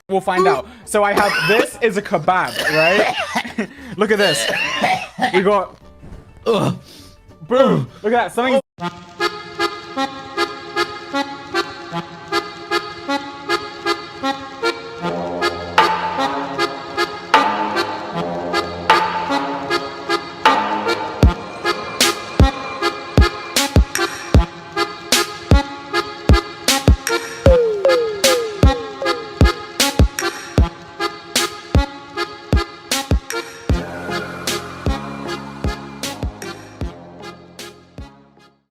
We'll find out. So I have this is a kebab, right? Look at this. We got. Boom. Look at that. Something.